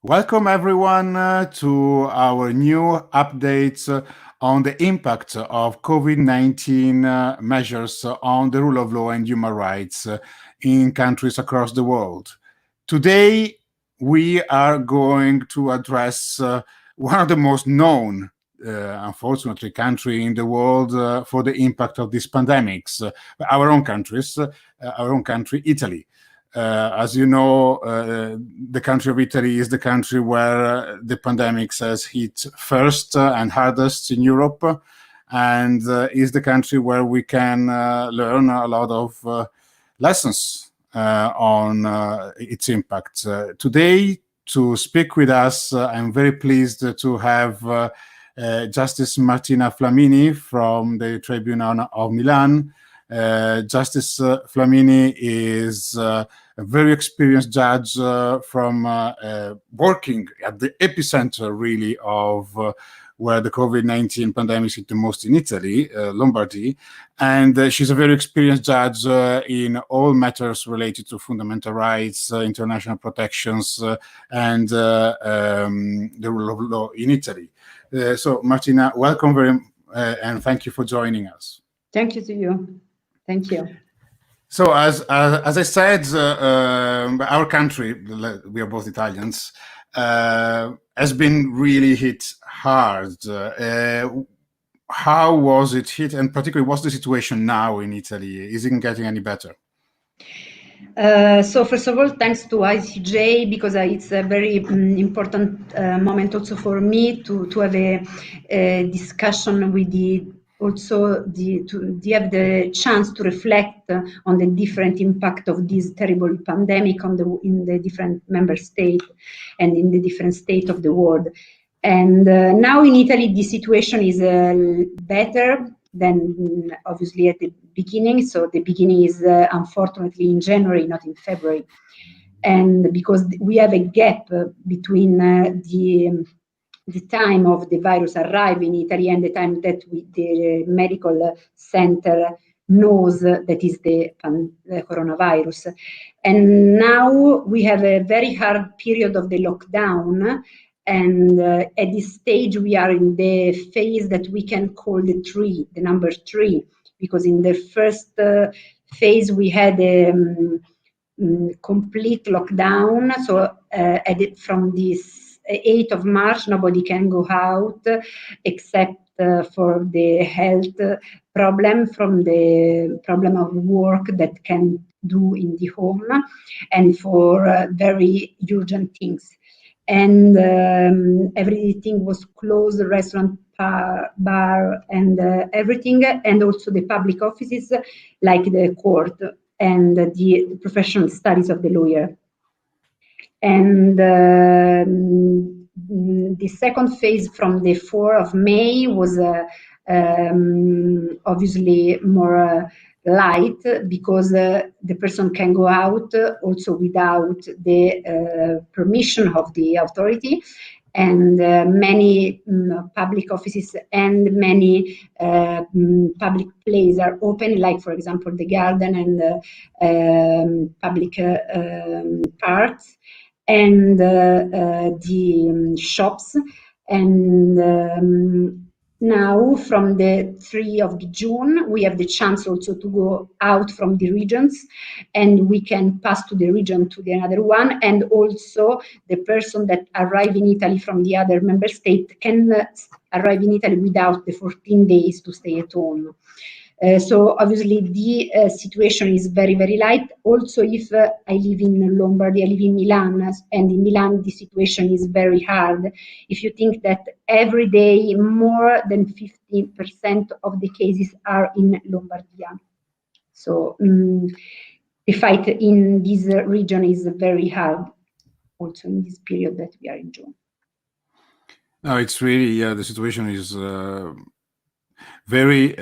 Welcome everyone to our new updates on the impact of COVID-19 measures on the rule of law and human rights in countries across the world. Today, we are going to address one of the most known, unfortunately, country in the world for the impact of these pandemics, our own country, Italy. As you know, the country of Italy is the country where the pandemic has hit first and hardest in Europe, and is the country where we can learn a lot of lessons on its impact. Today, to speak with us, I'm very pleased to have Justice Martina Flamini from the Tribunal of Milan. Justice Flamini is a very experienced judge from working at the epicenter, really, of where the COVID-19 pandemic hit the most in Italy, Lombardy. And she's a very experienced judge in all matters related to fundamental rights, international protections, and the rule of law in Italy. So, Martina, welcome and thank you for joining us. Thank you to you. Thank you. So, as I said, our country, we are both Italians, has been really hit hard. How was it hit, and particularly, what's the situation now in Italy? Is it getting any better? So first of all, thanks to ICJ, because it's a very important moment also for me to have a discussion with to have the chance to reflect on the different impact of this terrible pandemic in the different member states and in the different states of the world. And now in Italy, the situation is better than obviously at the beginning. So the beginning is unfortunately in January, not in February. And because we have a gap between the time of the virus arrive in Italy and the time that the medical center knows that is the coronavirus. And now we have a very hard period of the lockdown. And at this stage, we are in the phase that we can call the number 3, because in the first phase, we had a complete lockdown. So from this 8th of March, nobody can go out except for the health problem, from the problem of work that can do in the home, and for very urgent things. And everything was closed, restaurant, bar, and everything, and also the public offices like the court and the professional studies of the lawyer. And the second phase from the 4th of May was obviously more light, because the person can go out also without the permission of the authority, and many public offices and many public places are open, like for example the garden and public parks and the shops. And now, from the 3rd of June, we have the chance also to go out from the regions, and we can pass to the region to the another one. And also, the person that arrive in Italy from the other member state can arrive in Italy without the 14 days to stay at home. So obviously the situation is very, very light. Also, if I live in Lombardy, I live in Milan, and in Milan the situation is very hard. If you think that every day more than 50% of the cases are in Lombardia. So the fight in this region is very hard, also in this period that we are in June. No, it's really, the situation is very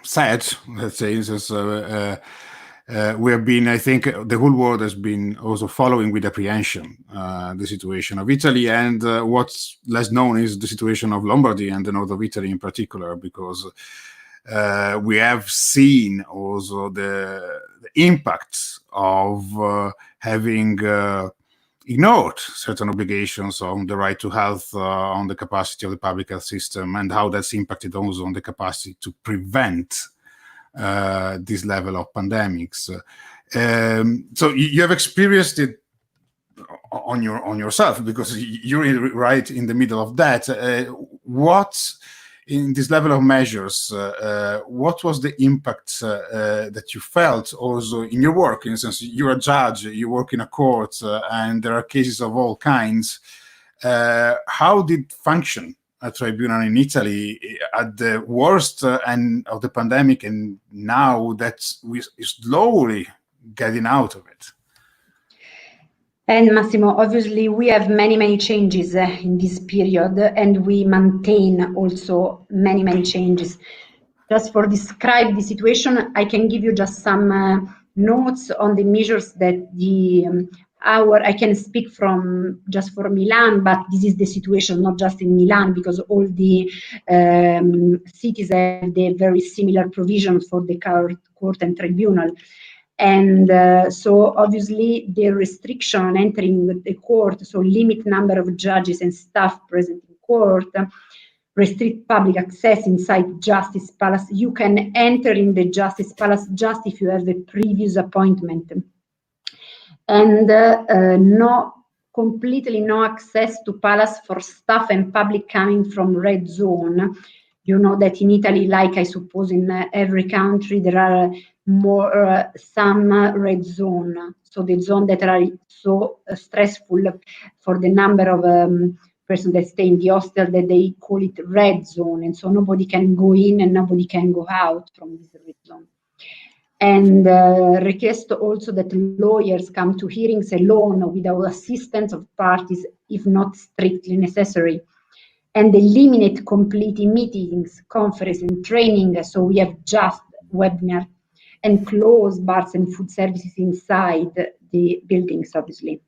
sad, let's say. We have been, I think, the whole world has been also following with apprehension the situation of Italy, and what's less known is the situation of Lombardy and the north of Italy in particular, because we have seen also the impact of having ignored certain obligations on the right to health, on the capacity of the public health system, and how that's impacted also on the capacity to prevent this level of pandemics. So you have experienced it on yourself, because you're right in the middle of that. What, in this level of measures, what was the impact that you felt also in your work? In a sense, you're a judge, you work in a court, and there are cases of all kinds. How did function a tribunal in Italy at the worst end of the pandemic, and now that we're slowly getting out of it? And Massimo, obviously we have many changes in this period, and we maintain also many changes. Just for describe the situation, I can give you just some notes on the measures that I can speak from just for Milan, but this is the situation not just in Milan, because all the cities have the very similar provisions for the court and tribunal. And so obviously the restriction on entering the court, so limit number of judges and staff present in court, restrict public access inside Justice Palace. You can enter in the Justice Palace just if you have a previous appointment. And completely no access to Palace for staff and public coming from red zone. You know that in Italy, like I suppose in every country, there are more some red zone. So the zone that are so stressful for the number of persons that stay in the hostel, that they call it red zone. And so nobody can go in and nobody can go out from this red zone. And request also that lawyers come to hearings alone without assistance of parties if not strictly necessary. And eliminate complete meetings, conference and training, so we have just webinar, and close bars and food services inside the buildings, obviously.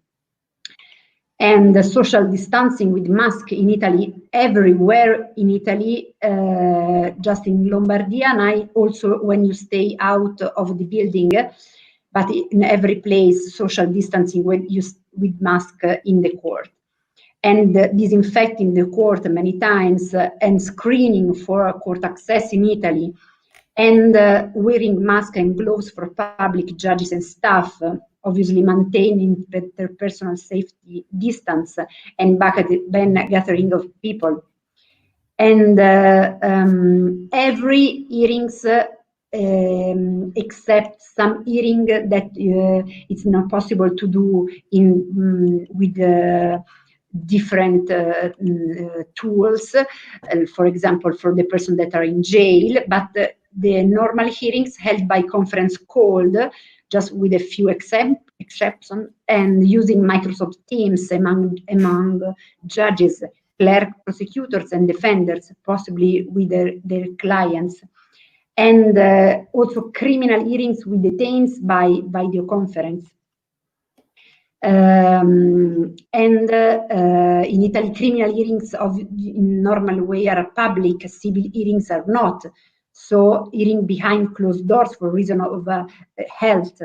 And the social distancing with mask in Italy, everywhere in Italy, just in Lombardia, and also when you stay out of the building, but in every place, social distancing with mask in the court. And disinfecting the court many times, and screening for court access in Italy, and wearing masks and gloves for public judges and staff, obviously maintaining their personal safety distance, and ban gathering of people. And every hearings, except some hearing that it's not possible to do with different tools, for example, for the person that are in jail, but the normal hearings held by conference called, just with a few exceptions, and using Microsoft Teams among judges, clerks, prosecutors, and defenders, possibly with their clients. And also criminal hearings with detained by video conference. In Italy, criminal hearings in normal way are public, civil hearings are not. So hearing behind closed doors for reason of health.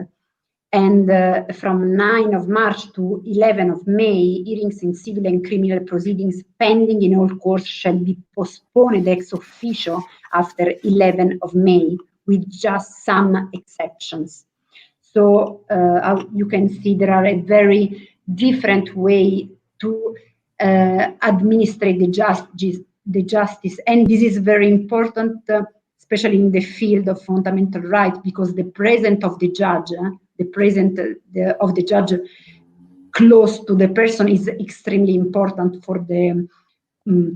And from 9 of March to 11 of May, hearings in civil and criminal proceedings pending in all courts shall be postponed ex officio after 11 of May, with just some exceptions. So you can see there are a very different way to administrate the justice. And this is very important, especially in the field of fundamental rights, because the presence of the judge, close to the person is extremely important for the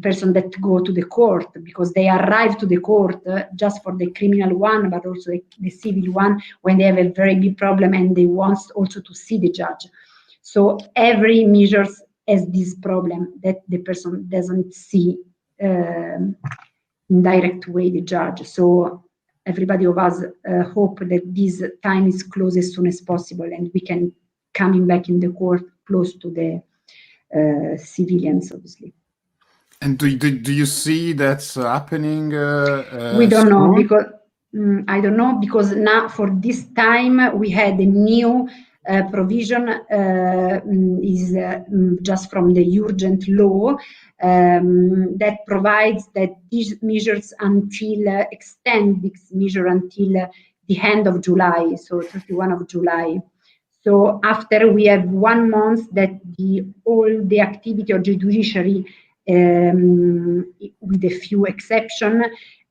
person that go to the court, because they arrive to the court just for the criminal one, but also the civil one, when they have a very big problem and they want also to see the judge. So every measure has this problem, that the person doesn't see in direct way the judge. So everybody of us hope that this time is closed as soon as possible, and we can coming back in the court close to the civilians, obviously. And do you see that's happening? We don't know, because I don't know, because now for this time we had a new provision is just from the urgent law that provides that these measures extend this measure until the end of July, so 31 of July. So after we have 1 month that all the activity of the judiciary, with a few exceptions,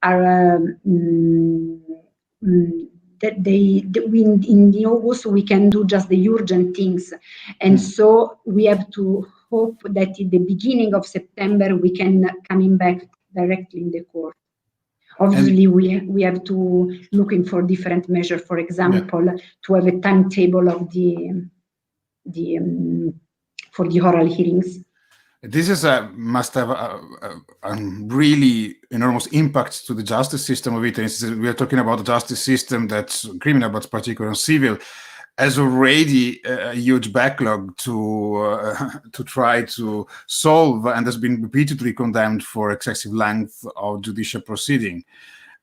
are that in the August we can do just the urgent things, and so we have to hope that in the beginning of September we can coming back directly in the court. Obviously, we have to looking for different measures. For example, to have a timetable of for the oral hearings. This is must have a really enormous impact to the justice system of Italy. We are talking about a justice system that's criminal, but particularly civil, has already a huge backlog to try to solve, and has been repeatedly condemned for excessive length of judicial proceeding.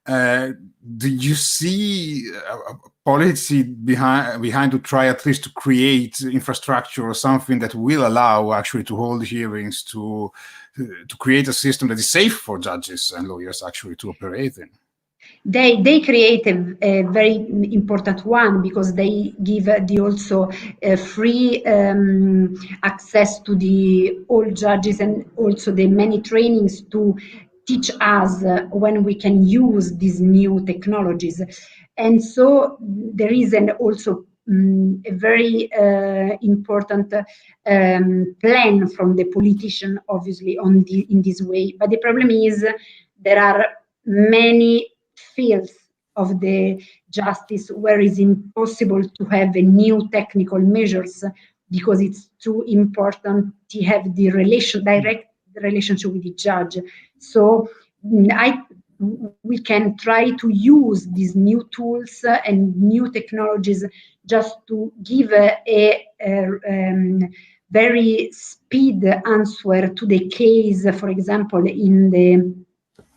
Do you see a policy behind to try at least to create infrastructure or something that will allow actually to hold hearings, to create a system that is safe for judges and lawyers actually to operate in? They create a very important one, because they give also free access to all judges, and also the many trainings to teach us when we can use these new technologies. And so there is also a very important plan from the politician, obviously, in this way. But the problem is there are many fields of the justice where it's impossible to have a new technical measures, because it's too important to have the direct relationship with the judge. So we can try to use these new tools and new technologies just to give a very speed answer to the case. For example, in the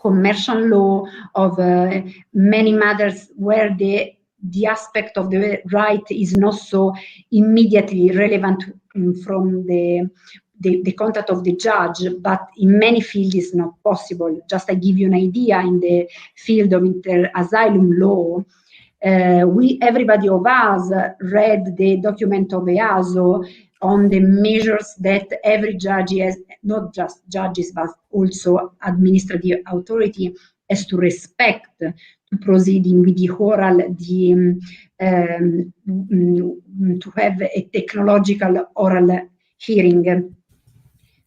commercial law of many matters where the aspect of the right is not so immediately relevant from the contact of the judge, but in many fields it's not possible. Just I give you an idea, in the field of asylum law, everybody of us read the document of EASO on the measures that every judge has, not just judges, but also administrative authority, has to respect to proceeding with the oral, to have a technological oral hearing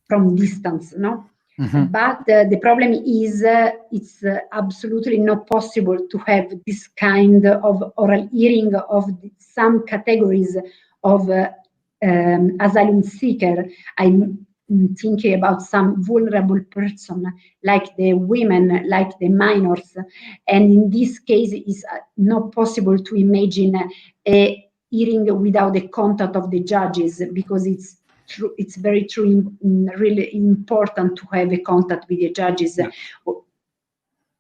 from distance, no? Mm-hmm. But the problem is it's absolutely not possible to have this kind of oral hearing of some categories of asylum seeker. I'm thinking about some vulnerable person, like the women, like the minors. And in this case, it's not possible to imagine a hearing without the contact of the judges, because it's very true, really important to have a contact with the judges,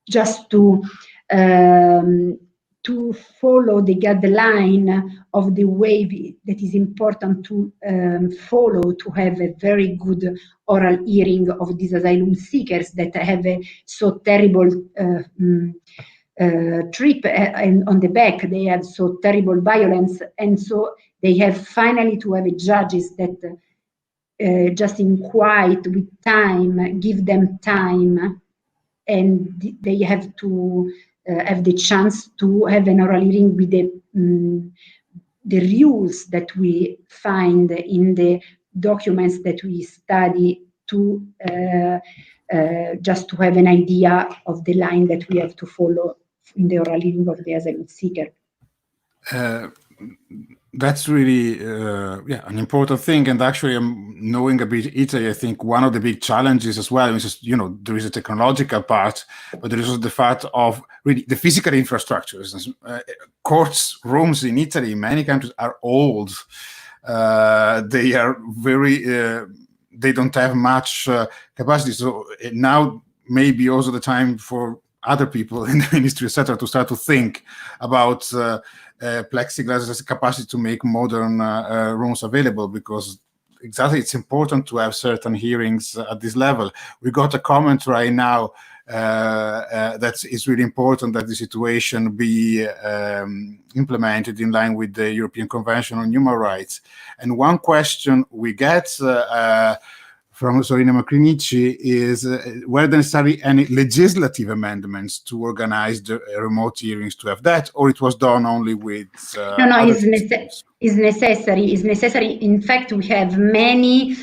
just to follow the guideline of the way that is important to follow to have a very good oral hearing of these asylum seekers that have a so terrible trip and on the back. They have so terrible violence, and so they have finally to have judges that just in quiet, with time, give them time, and they have to have the chance to have an oral hearing with the rules that we find in the documents that we study, to just to have an idea of the line that we have to follow in the oral hearing of the asylum seeker. That's really an important thing. And actually, knowing a bit Italy, I think one of the big challenges as well is just, there is a technological part, but there is also the fact of really the physical infrastructures. Courts rooms in Italy, in many countries, are old. They are very, they don't have much capacity. So now maybe also the time for other people in the ministry, etc., to start to think about plexiglass has the capacity to make modern rooms available, because exactly it's important to have certain hearings at this level. We got a comment right now that it's really important that the situation be implemented in line with the European Convention on Human Rights. And one question we get from Sorina Macrinici is whether necessary any legislative amendments to organize the remote hearings to have that, or it was done only with it's necessary. It's necessary. In fact, we have many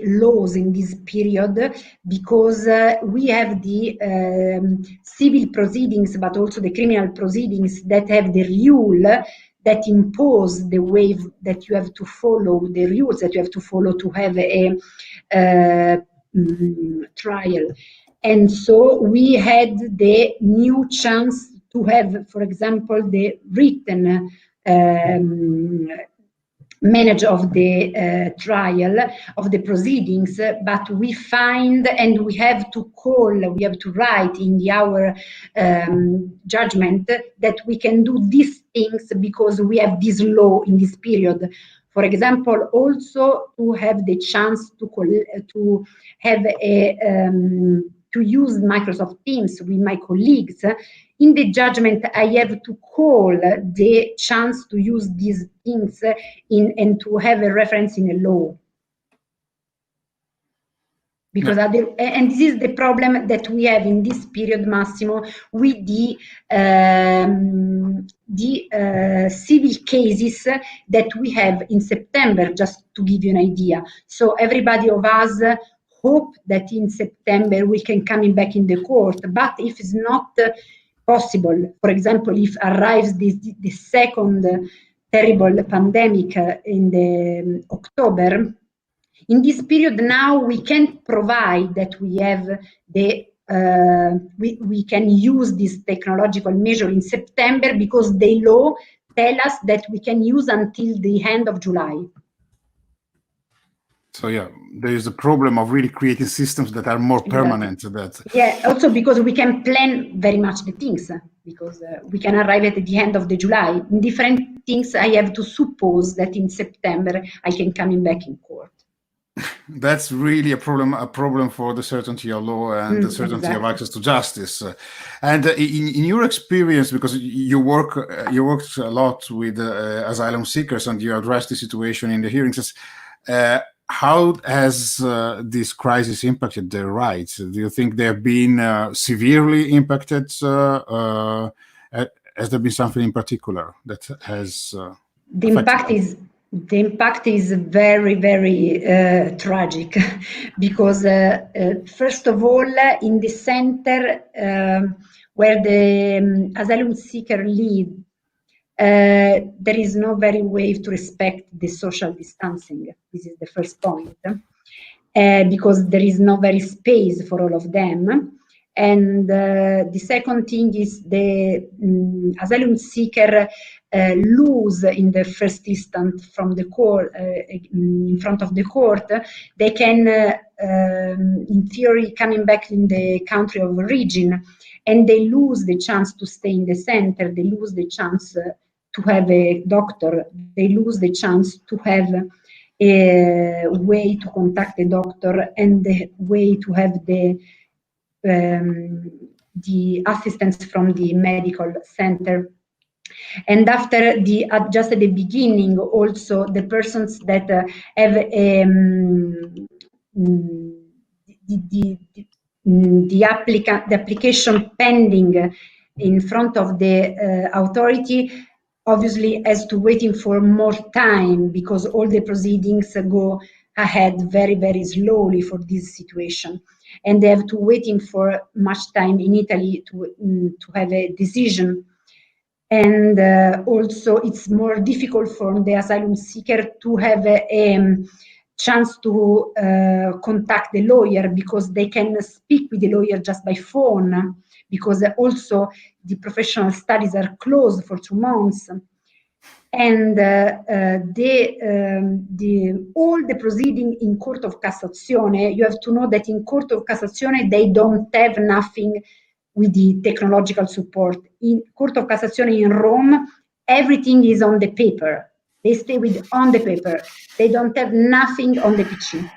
laws in this period, because we have the civil proceedings, but also the criminal proceedings that have the rule that impose the way that you have to follow, the rules that you have to follow to have a trial. And so we had the new chance to have, for example, the written manage of the trial, of the proceedings, but we find, and we have to write in our judgment that we can do these things because we have this law in this period. For example, also to have the chance to have to use Microsoft Teams with my colleagues. In the judgment, I have to call the chance to use these things and to have a reference in a law. Because and this is the problem that we have in this period, Massimo, with the civil cases that we have in September, just to give you an idea. So everybody of us hope that in September we can come back in the court, but if it's not possible, for example, if arrives the second terrible pandemic in the October, in this period now we can provide that we have the we can use this technological measure in September, because the law tell us that we can use until the end of July. So yeah, there is a problem of really creating systems that are more permanent. Yeah, also because we can plan very much the things, because we can arrive at the end of the July. In different things, I have to suppose that in September I can come back in court. That's really a problem for the certainty of law and the certainty of access to justice. And in your experience, because you worked a lot with asylum seekers and you address the situation in the hearings, how has this crisis impacted their rights? Do you think they have been severely impacted? Has there been something in particular that has The impact is very, very tragic, because first of all, in the center where the asylum seeker live, there is no very way to respect the social distancing. This is the first point, because there is no very space for all of them. And the second thing is the asylum seeker lose in the first instance from the court, in front of the court. They can, in theory, coming back in the country of origin, and they lose the chance to stay in the center. They lose the chance to have a doctor. They lose the chance to have a way to contact a doctor and the way to have the assistance from the medical center. And after just at the beginning, also the persons that have the application pending in front of the authority, obviously has to waiting for more time, because all the proceedings go ahead very, very slowly for this situation. And they have to waiting for much time in Italy to have a decision. And also it's more difficult for the asylum seeker to have a chance to contact the lawyer, because they can speak with the lawyer just by phone, because also the professional studies are closed for 2 months. And all the proceeding in Court of Cassazione, you have to know that in Court of Cassazione they don't have nothing with the technological support. In Court of Cassation in Rome, everything is on the paper. They stay on the paper. They don't have nothing on the PC.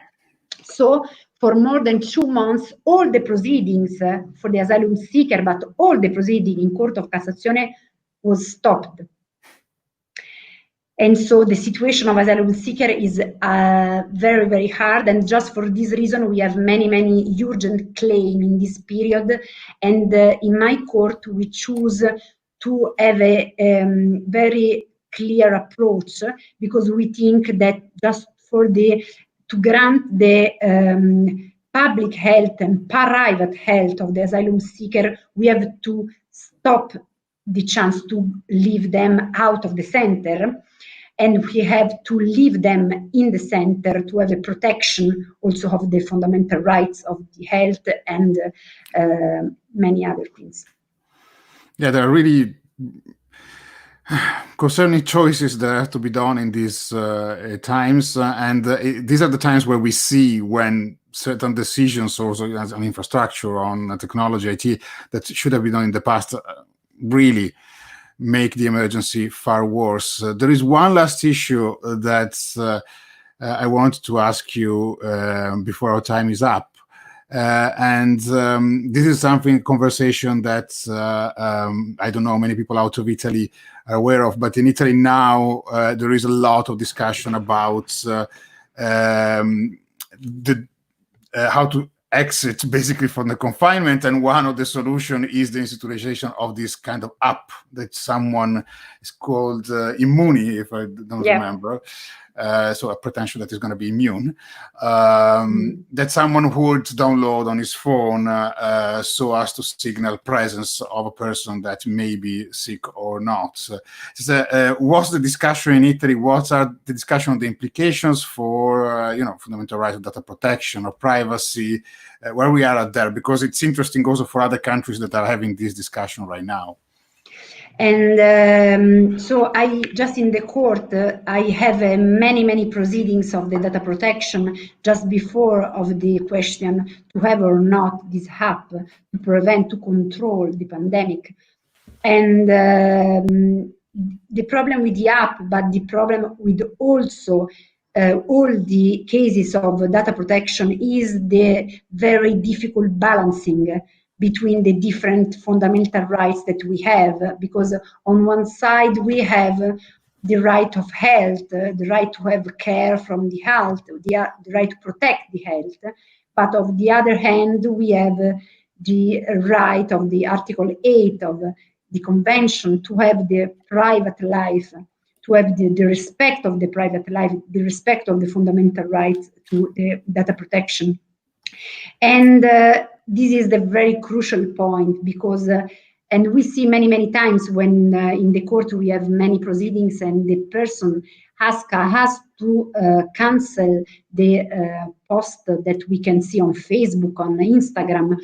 So for more than 2 months, all the proceedings for the asylum seeker, but all the proceedings in Court of Cassation was stopped. And so the situation of asylum seeker is very, very hard. And just for this reason, we have many, many urgent claims in this period. And in my court, we choose to have a very clear approach, because we think that just to grant the public health and private health of the asylum seeker, we have to stop the chance to leave them out of the center. And we have to leave them in the center to have a protection also of the fundamental rights of the health and many other things. Yeah, there are really concerning choices that have to be done in these times. And these are the times where we see when certain decisions also as an infrastructure on technology, IT, that should have been done in the past, really make the emergency far worse. There is one last issue that I want to ask you before our time is up. And this is conversation that I don't know many people out of Italy are aware of, but in Italy now there is a lot of discussion about how to exit basically from the confinement, and one of the solution is the institutionalization of this kind of app that someone is called Immuni, if I don't remember. So a pretension that is going to be immune, that someone would download on his phone so as to signal presence of a person that may be sick or not. What's the discussion in Italy? What are the discussion on the implications for fundamental rights of data protection or privacy? Where we are at there? Because it's interesting also for other countries that are having this discussion right now. And so I just in the court, I have many proceedings of the data protection just before of the question to have or not this app to prevent, to control the pandemic. And the problem with the app, but the problem with also all the cases of data protection is the very difficult balancing between the different fundamental rights that we have, because on one side we have the right of health, the right to have care from the health, the right to protect the health, but on the other hand we have the right of the Article 8 of the Convention to have the private life, to have the respect of the private life, the respect of the fundamental rights to the data protection. And this is the very crucial point, because and we see many times when in the court we have many proceedings and the person has to cancel the post that we can see on Facebook, on Instagram,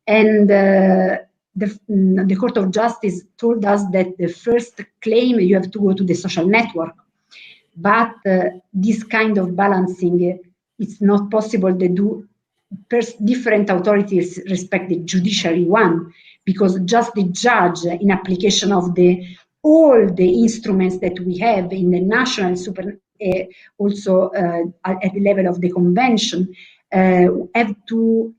and the Court of Justice told us that the first claim you have to go to the social network, but this kind of balancing it's not possible to do. Different authorities respect the judiciary one, because just the judge, in application of all the instruments that we have in the national also at the level of the convention, have to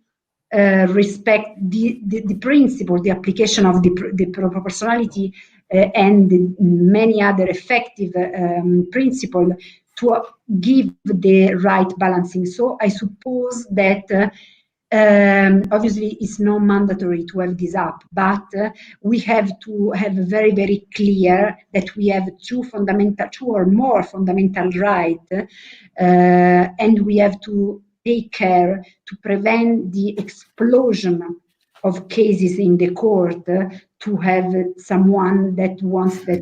respect the principle, the application of the proportionality and the many other effective principles to give the right balancing. So I suppose that obviously it's not mandatory to have this app, but we have to have very clear that we have two or more fundamental rights, and we have to take care to prevent the explosion of cases in the court, to have someone that wants that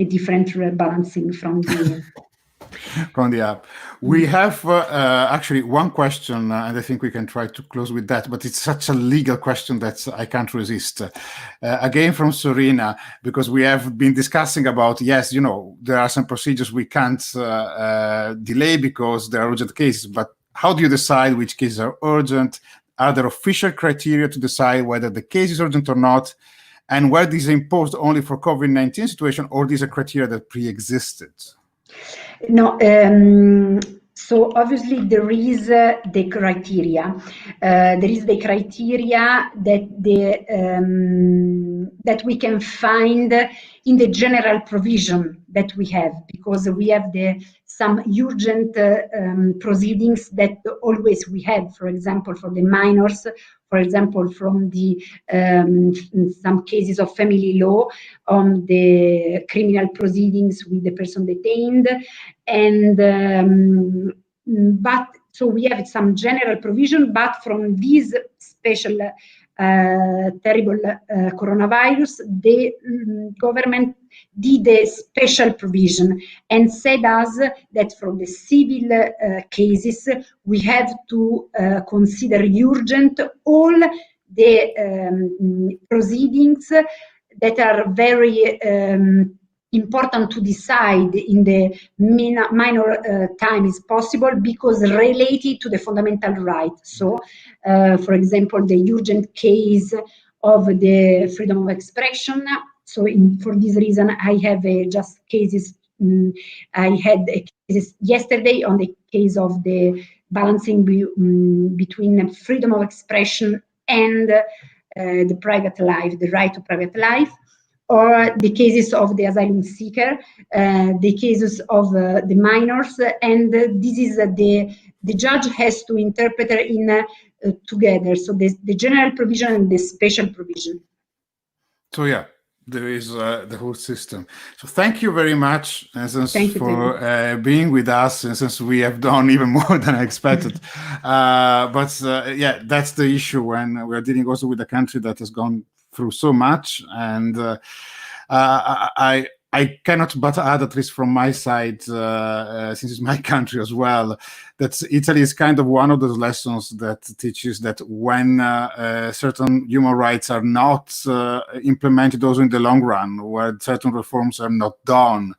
a different balancing from the app. We have actually one question, and I think we can try to close with that, but it's such a legal question that I can't resist. Again, from Serena, because we have been discussing about, yes, there are some procedures we can't delay because there are urgent cases, but how do you decide which cases are urgent? Are there official criteria to decide whether the case is urgent or not? And were these imposed only for COVID-19 situation, or these are criteria that pre-existed? No, so obviously there is the criteria. There is the criteria that we can find in the general provision that we have, because we have some urgent proceedings that always we have, for example, for the minors, for example, from the some cases of family law on the criminal proceedings with the person detained, and but so we have some general provision, but from this special terrible coronavirus, the government did a special provision and said us that for the civil cases we have to consider urgent all the proceedings that are very important to decide in the minor time is possible, because related to the fundamental right. So, for example, the urgent case of the freedom of expression. So, for this reason, I have just cases. I had cases yesterday on the case of the balancing between freedom of expression and the private life, the right to private life, or the cases of the asylum seeker, the cases of the minors, and this is the judge has to interpret in together. So the general provision and the special provision. So yeah, there is the whole system. So thank you very much, for being with us, and since we have done even more than I expected. But yeah, that's the issue when we're dealing also with a country that has gone through so much, and I cannot but add, at least from my side, since it's my country as well, that Italy is kind of one of those lessons that teaches that when certain human rights are not implemented also in the long run, where certain reforms are not done,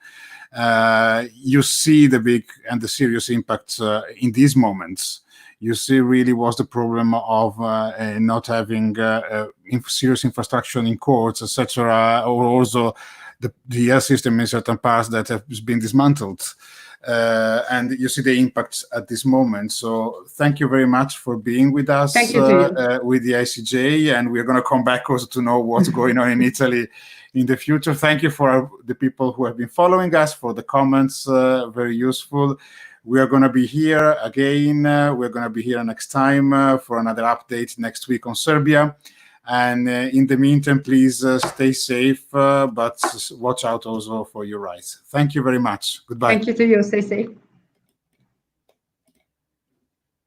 you see the big and the serious impacts in these moments. You see really what's the problem of not having serious infrastructure in courts, etc., or also the health system in certain parts that have been dismantled. And you see the impacts at this moment. So thank you very much for being with us with the ICJ, and we're going to come back also to know what's going on in Italy in the future. Thank you for the people who have been following us, for the comments, very useful. We are going to be here again. We're going to be here next time for another update next week on Serbia. And in the meantime, please stay safe, but watch out also for your rights. Thank you very much. Goodbye. Thank you to you. Stay safe.